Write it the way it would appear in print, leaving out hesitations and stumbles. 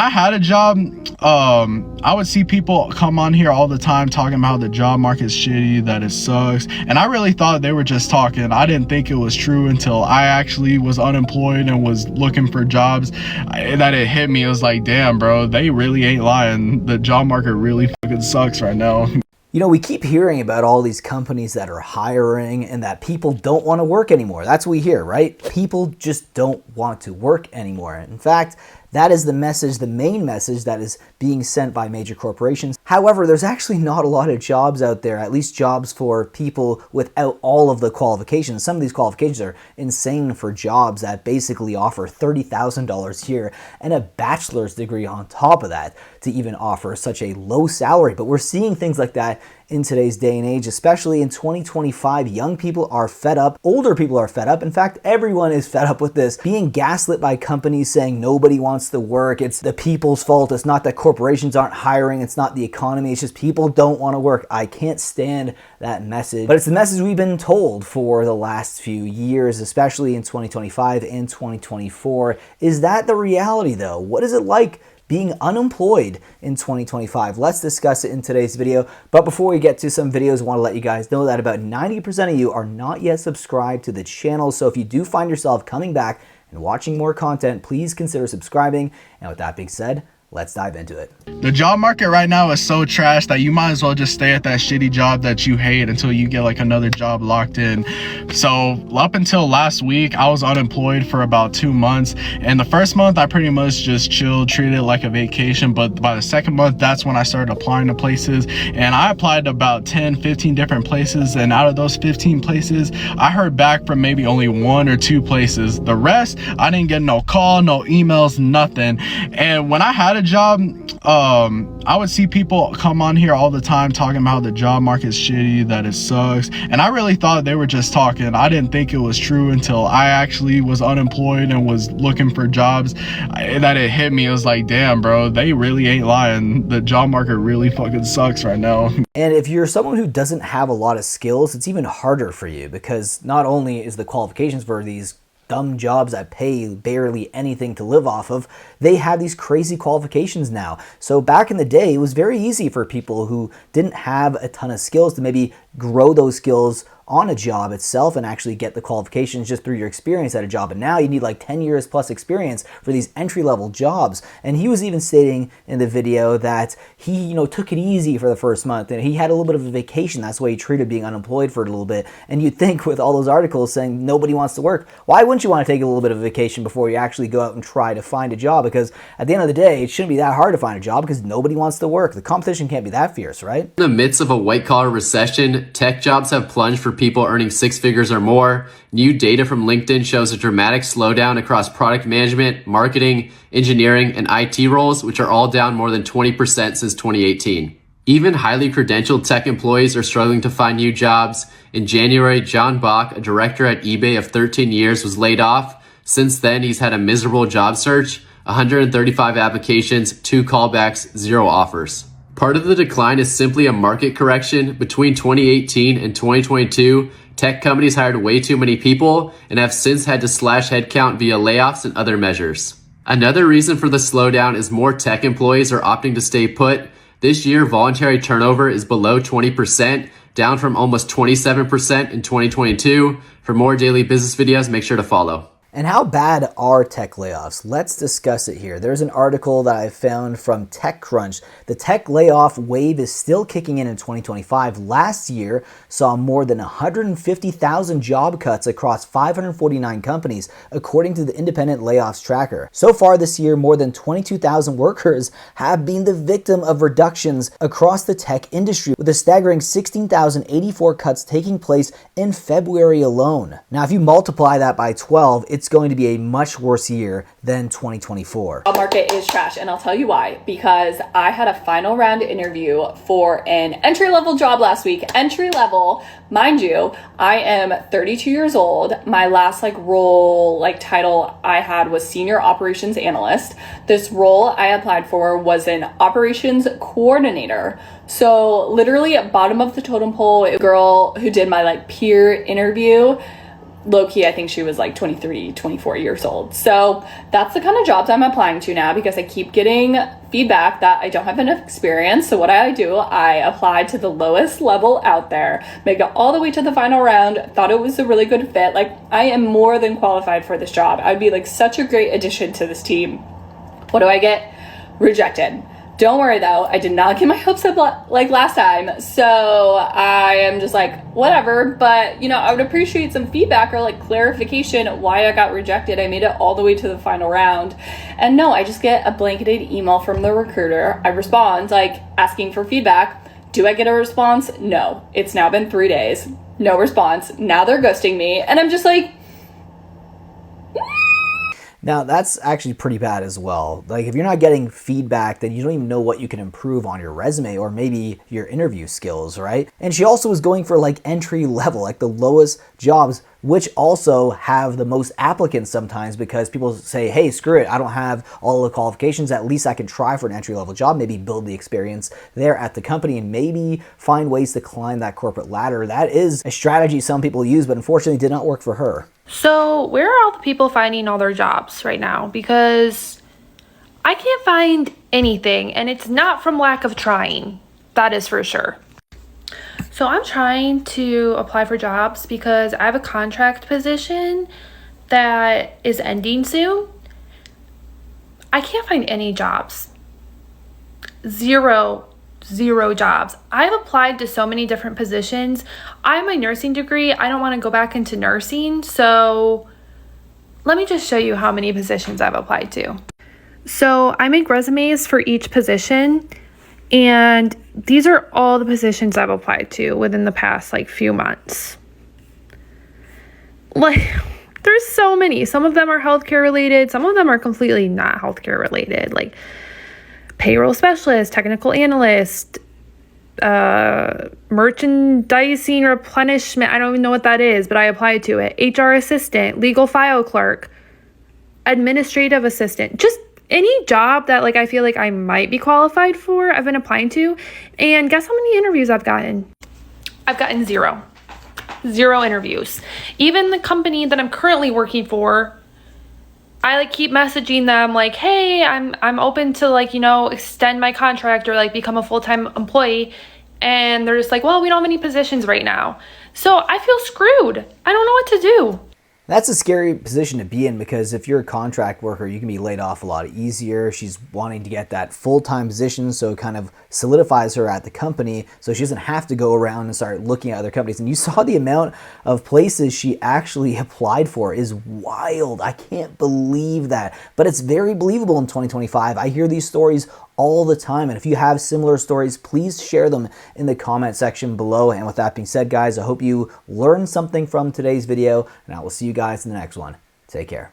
I had a job, I would see people come on here all the time talking about how the job market's shitty, that it sucks. And I really thought they were just talking. I didn't think it was true until I actually was unemployed and was looking for jobs. That it hit me. It was like, damn, bro, they really ain't lying. The job market really fucking sucks right now. You know, we keep hearing about all these companies that are hiring and that people don't want to work anymore. That's what we hear, right? People just don't want to work anymore. In fact, that is the message, the main message that is being sent by major corporations. However, there's actually not a lot of jobs out there, at least jobs for people without all of the qualifications. Some of these qualifications are insane for jobs that basically offer $30,000 a year and a bachelor's degree on top of that to even offer such a low salary. But we're seeing things like that in today's day and age, especially in 2025. Young people are fed up, older people are fed up. In fact, everyone is fed up with this, being gaslit by companies saying nobody wants to work. It's the people's fault. It's not that corporations aren't hiring. It's not the economy. It's just people don't want to work. I can't stand that message, but it's the message we've been told for the last few years, especially in 2025 and 2024. Is that the reality though? What is it like being unemployed in 2025? Let's discuss it in today's video. But before we get to some videos, I want to let you guys know that about 90% of you are not yet subscribed to the channel. So if you do find yourself coming back and watching more content, please consider subscribing. And with that being said, let's dive into it. The job market right now is so trash that you might as well just stay at that shitty job that you hate until you get like another job locked in. So up until last week, I was unemployed for about 2 months. And the first month, I pretty much just chilled, treated it like a vacation. But by the second month, that's when I started applying to places. And I applied to about 10, 15 different places. And out of those 15 places, I heard back from maybe only 1 or 2 places. The rest, I didn't get no call, no emails, nothing. And when I had a job, I would see people come on here all the time talking about how the job market's shitty, that it sucks. And I really thought they were just talking. I didn't think it was true until I actually was unemployed and was looking for jobs. That it hit me. It was like, damn, bro, they really ain't lying. The job market really fucking sucks right now. And if you're someone who doesn't have a lot of skills, it's even harder for you, because not only is the qualifications for these dumb jobs that pay barely anything to live off of, they have these crazy qualifications now. So back in the day, it was very easy for people who didn't have a ton of skills to maybe grow those skills on a job itself and actually get the qualifications just through your experience at a job. And now you need like 10 years plus experience for these entry-level jobs. And he was even stating in the video that he, took it easy for the first month and he had a little bit of a vacation. That's why he treated being unemployed for a little bit. And you'd think with all those articles saying nobody wants to work, why wouldn't you want to take a little bit of a vacation before you actually go out and try to find a job? Because at the end of the day, it shouldn't be that hard to find a job because nobody wants to work. The competition can't be that fierce, right? In the midst of a white-collar recession, tech jobs have plunged for people earning 6 figures or more. New data from LinkedIn shows a dramatic slowdown across product management, marketing, engineering, and IT roles, which are all down more than 20% since 2018. Even highly credentialed tech employees are struggling to find new jobs. In January, John Bach, a director at eBay of 13 years, was laid off. Since then, he's had a miserable job search, 135 applications, 2 callbacks, 0 offers. Part of the decline is simply a market correction. Between 2018 and 2022, tech companies hired way too many people and have since had to slash headcount via layoffs and other measures. Another reason for the slowdown is more tech employees are opting to stay put. This year, voluntary turnover is below 20%, down from almost 27% in 2022. For more daily business videos, make sure to follow. And how bad are tech layoffs? Let's discuss it here. There's an article that I found from TechCrunch. The tech layoff wave is still kicking in 2025. Last year saw more than 150,000 job cuts across 549 companies, according to the independent layoffs tracker. So far this year, more than 22,000 workers have been the victim of reductions across the tech industry, with a staggering 16,084 cuts taking place in February alone. Now, if you multiply that by 12, it's going to be a much worse year than 2024. The market is trash, and I'll tell you why. Because I had a final round interview for an entry-level job last week. Entry level, mind you, I am 32 years old. My last role, title I had was senior operations analyst. This role I applied for was an operations coordinator. So literally at bottom of the totem pole, a girl who did my peer interview low key, I think she was like 23, 24 years old. So that's the kind of jobs I'm applying to now because I keep getting feedback that I don't have enough experience. So what do, I applied to the lowest level out there, made it all the way to the final round, thought it was a really good fit. Like, I am more than qualified for this job. I'd be like such a great addition to this team. What do I get? Rejected. Don't worry though, I did not get my hopes up like last time, so I am just like, whatever. But you know, I would appreciate some feedback or like clarification why I got rejected. I made it all the way to the final round, and no, I just get a blanketed email from the recruiter. I respond like asking for feedback. Do I get a response? No. It's now been 3 days. No response. Now they're ghosting me, and I'm just like, now, that's actually pretty bad as well. Like, if you're not getting feedback, then you don't even know what you can improve on your resume or maybe your interview skills, right? And she also was going for like entry level, like the lowest jobs, which also have the most applicants sometimes because people say, hey, screw it, I don't have all the qualifications, at least I can try for an entry level job, maybe build the experience there at the company and maybe find ways to climb that corporate ladder. That is a strategy some people use, but unfortunately did not work for her. So where are all the people finding all their jobs right now? Because I can't find anything, and it's not from lack of trying. That is for sure. So I'm trying to apply for jobs because I have a contract position that is ending soon. I can't find any jobs. Zero jobs. I've applied to so many different positions. I have my nursing degree. I don't want to go back into nursing. So let me just show you how many positions I've applied to. So I make resumes for each position, and these are all the positions I've applied to within the past like few months. Like, there's so many. Some of them are healthcare related. Some of them are completely not healthcare related. Like payroll specialist, technical analyst, merchandising replenishment. I don't even know what that is, but I applied to it. HR assistant, legal file clerk, administrative assistant, just any job that like I feel like I might be qualified for, I've been applying to. And guess how many interviews I've gotten? I've gotten zero interviews. Even the company that I'm currently working for, I like keep messaging them like, hey, I'm open to like, you know, extend my contract or like become a full-time employee. And they're just like, well, we don't have any positions right now. So I feel screwed. I don't know what to do. That's a scary position to be in because if you're a contract worker, you can be laid off a lot easier. She's wanting to get that full-time position, so it kind of solidifies her at the company so she doesn't have to go around and start looking at other companies. And you saw the amount of places she actually applied for is wild. I can't believe that, but it's very believable in 2025. I hear these stories all the time, and if you have similar stories, please share them in the comment section below. And with that being said, guys, I hope you learned something from today's video, and I will see you guys in the next one. Take care.